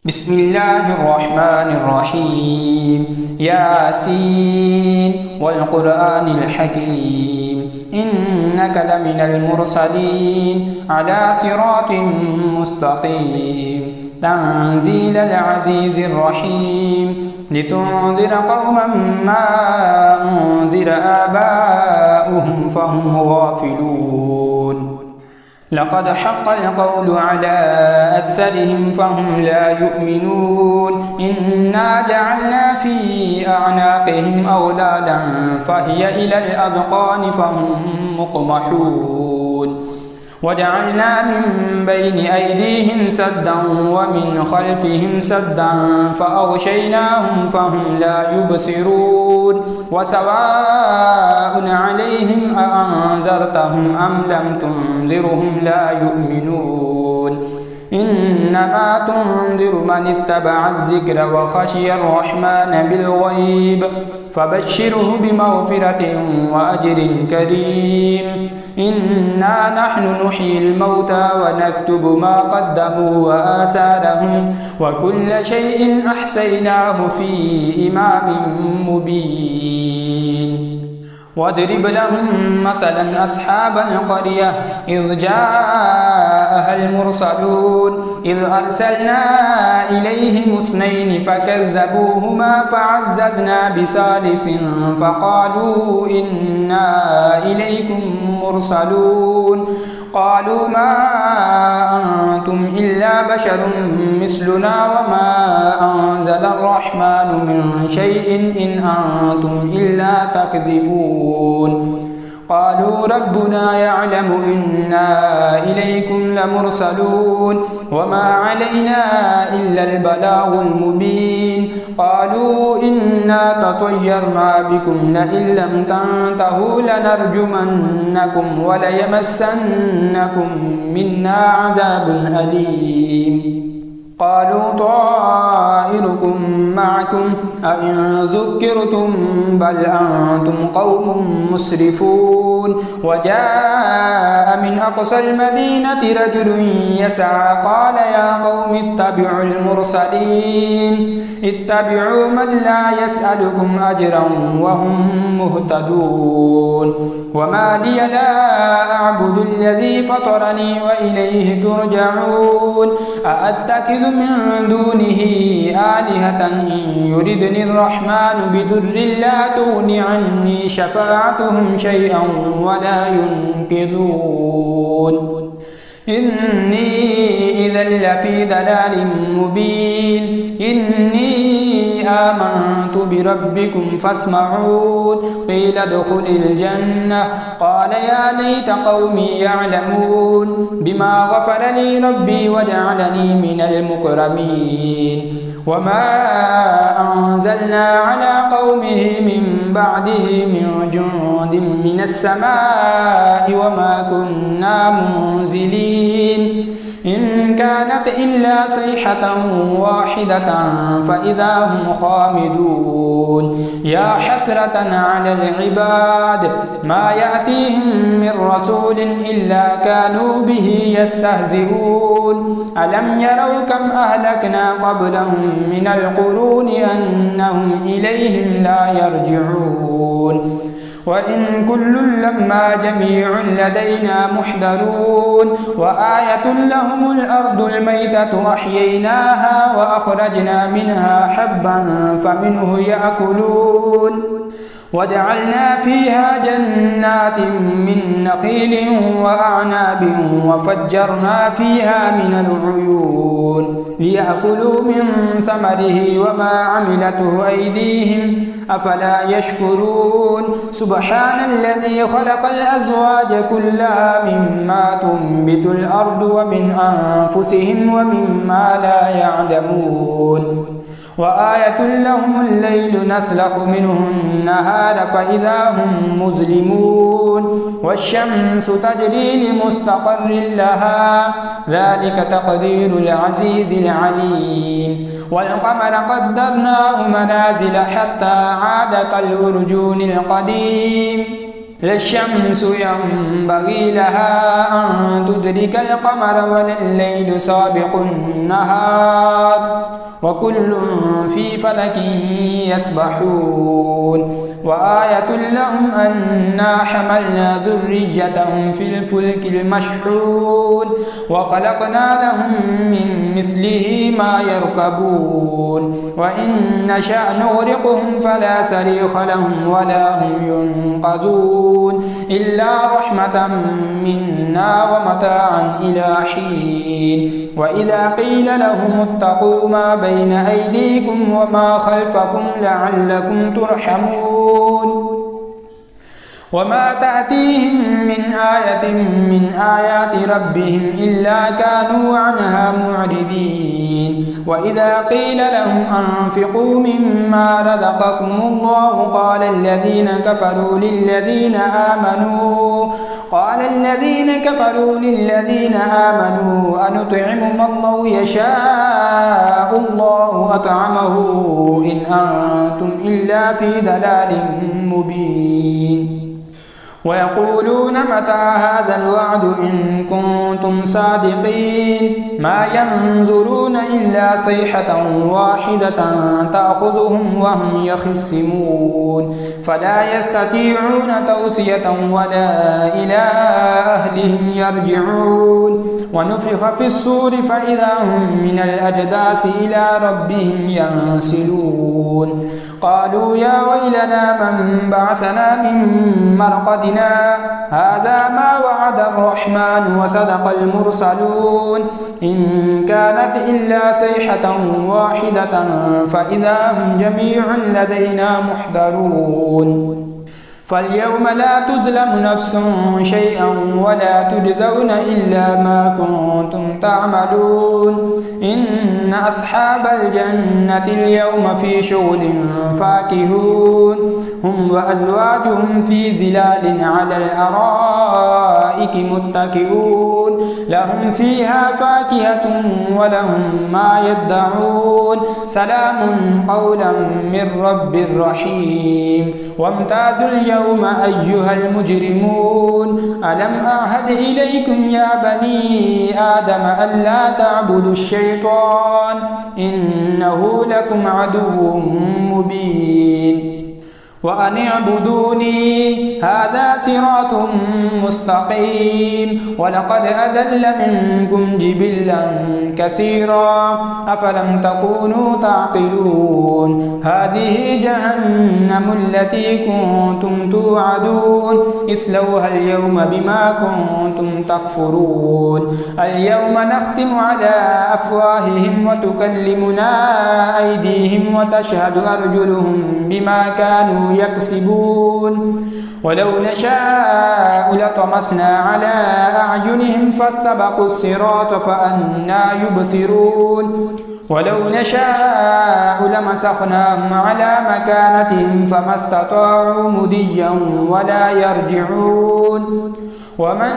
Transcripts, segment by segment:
بسم الله الرحمن الرحيم ياسين والقرآن الحكيم إنك لمن المرسلين على صراط مستقيم تنزيل العزيز الرحيم لتنذر قوما ما أنذر آباؤهم فهم غافلون لقد حق القول على أكثرهم فهم لا يؤمنون إنا جعلنا في أعناقهم أغلالا فهي إلى الأذقان فهم مقمحون وجعلنا من بين أيديهم سدا ومن خلفهم سدا فأغشيناهم فهم لا يبصرون وسواء عليهم أأنذرتهم أم لم تنذرهم لا يؤمنون إنما تنذر من اتبع الذكر وخشي الرحمن بالغيب فبشره بمغفرة وأجر كريم إنا نحن نحيي الموتى ونكتب ما قدموا وآثارهم وكل شيء أحصيناه في إمام مبين واضرب لهم مثلا أصحاب القرية إذ جاءها المرسلون إذ أرسلنا إليهم اثنين فكذبوهما فعززنا بثالث فقالوا إنا إليكم مرسلون قالوا ما أنتم إلا بشر مثلنا وما أنزل الرحمن من شيء إن أنتم إلا تكذبون قالوا ربنا يعلم إنا إليكم لمرسلون وما علينا إلا البلاغ المبين قالوا إنا تطيرنا بكم لئن لم تنتهوا لنرجمنكم وليمسنكم منا عذاب أليم قالوا طائركم معكم أئن ذكرتم بل أنتم قوم مسرفون وجاء من أقصى المدينة رجل يسعى قال يا قوم اتبعوا المرسلين اتبعوا من لا يسألكم أجرا وهم مهتدون وما لي لا أعبد الذي فطرني وإليه ترجعون أأتخذ من دونه آلهة إن يردني الرحمن بضر لا تغن عني شفاعتهم شيئا ولا ينقذون إني إذا لفي ضلال مبين إني آمنت بربكم فاسمعون قيل ادخل الجنة قال يا ليت قومي يعلمون بما غفر لي ربي وجعلني من المكرمين وما أنزلنا على قومه من بعده من جند من السماء وما كنا منزلين إن كانت إلا صيحة واحدة فإذا هم خامدون يا حسرة على العباد ما يأتيهم من رسول إلا كانوا به يستهزئون ألم يروا كم أهلكنا قبلهم من القرون أنهم إليهم لا يرجعون وإن كل لما جميع لدينا محضرون وآية لهم الأرض الميتة أحييناها وأخرجنا منها حبا فمنه يأكلون وجعلنا فيها جنات من نخيل وأعناب وفجرنا فيها من العيون ليأكلوا من ثمره وما عملته أيديهم أفلا يشكرون سبحان الذي خلق الأزواج كلها مما تنبت الأرض ومن أنفسهم ومما لا يعلمون وآية لهم الليل نسلخ منه النهار فإذا هم مظلمون والشمس تجري لمستقر لها ذلك تقدير العزيز العليم والقمر قدرناه منازل حتى عاد كالأرجون القديم لا الشمس ينبغي لها أن تدرك القمر ولا الليل سابق النهار وكل في فلك يسبحون وآية لهم أنا حملنا ذريتهم في الفلك المشحون وخلقنا لهم من مثله ما يركبون وإن نشأ نغرقهم فلا صريخ لهم ولا هم ينقذون إلا رحمة منا ومتاعا إلى حين وإذا قيل لهم اتقوا ما بين أيديكم وما خلفكم لعلكم ترحمون وما تأتيهم من آية من آيات ربهم إلا كانوا عنها معرضين وإذا قيل لهم أنفقوا مما رزقكم الله قال الذين كفروا للذين آمنوا أنطعم من لو يشاء الله أطعمه إن أنتم إلا في ضلال مبين ويقولون متى هذا الوعد إن كنتم صادقين ما ينظرون إلا صيحة واحدة تأخذهم وهم يخصمون فلا يستطيعون توصية ولا إلى أهلهم يرجعون ونفخ في الصور فإذا هم من الأجداث إلى ربهم ينسلون قالوا يا ويلنا من بعثنا من مرقدنا هذا ما وعد الرحمن وصدق المرسلون إن كانت إلا صيحة واحدة فإذا هم جميع لدينا محضرون فاليوم لا تظلم نفس شيئا ولا تجزون إلا ما كنتم تعملون إن أصحاب الجنة اليوم في شغل فاكهون هم وأزواجهم في ظلال على الأرائك متكئون لهم فيها فاكهة ولهم ما يدعون سلام قولا من رب رحيم وامتازوا اليوم أيها المجرمون ألم أعهد إليكم يا بني آدم ألا تعبدوا الشيطان إنه لكم عدو مبين وأن اعبدوني هذا صراط مستقيم ولقد أضل منكم جبلا كثيرا أفلم تكونوا تعقلون هذه جهنم التي كنتم توعدون اصلوها اليوم بما كنتم تكفرون اليوم نختم على أفواههم وتكلمنا أيديهم وتشهد أرجلهم بما كانوا يكسبون ولو نشاء لطمسنا على أعينهم فاستبقوا الصراط فأنى يبصرون ولو نشاء لمسخناهم على مكانتهم فما استطاعوا مضيا ولا يرجعون ومن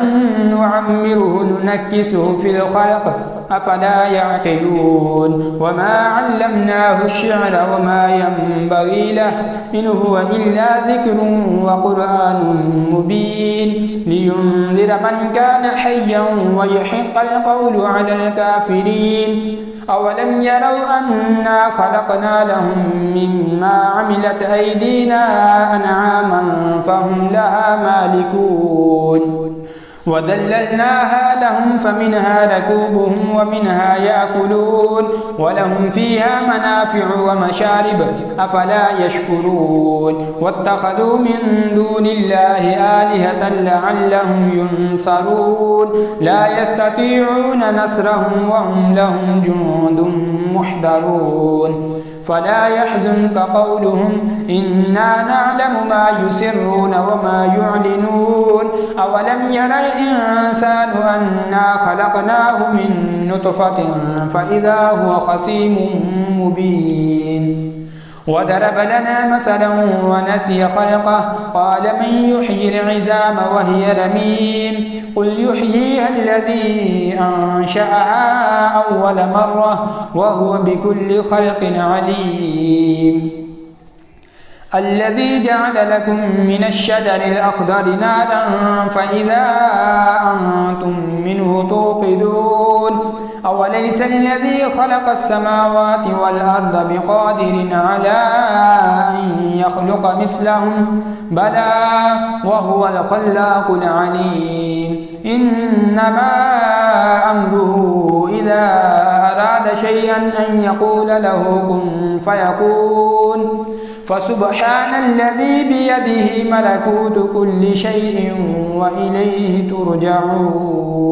نعمره ننكسه في الخلق أفلا يعقلون وما علمناه الشعر وما ينبغي له إن هو إلا ذكر وقرآن مبين لينذر من كان حيا ويحق القول على الكافرين أولم يروا أنا خلقنا لهم مما عملت أيدينا أنعاما فهم لها مالكون وذللناها لهم فمنها ركوبهم ومنها يأكلون ولهم فيها منافع ومشارب أفلا يشكرون واتخذوا من دون الله آلهة لعلهم ينصرون لا يستطيعون نصرهم وهم لهم جند محضرون فلا يحزنك قولهم إنا نعلم ما يسرون وما يعلنون أولم ير الإنسان أنا خلقناه من نطفة فإذا هو خصيم مبين وضرب لنا مثلا ونسي خلقه قال من يحيي العظام وهي رميم قل يحييها الذي أنشأها أول مرة وهو بكل خلق عليم الذي جعل لكم من الشجر الأخضر نارا فإذا أنتم منه توقدون أوليس الذي خلق السماوات والأرض بقادر على أن يخلق مثلهم بلى وهو الخلاق العليم إنما أمره إذا أراد شيئا أن يقول له كن فيكون فسبحان الذي بيده ملكوت كل شيء وإليه ترجعون.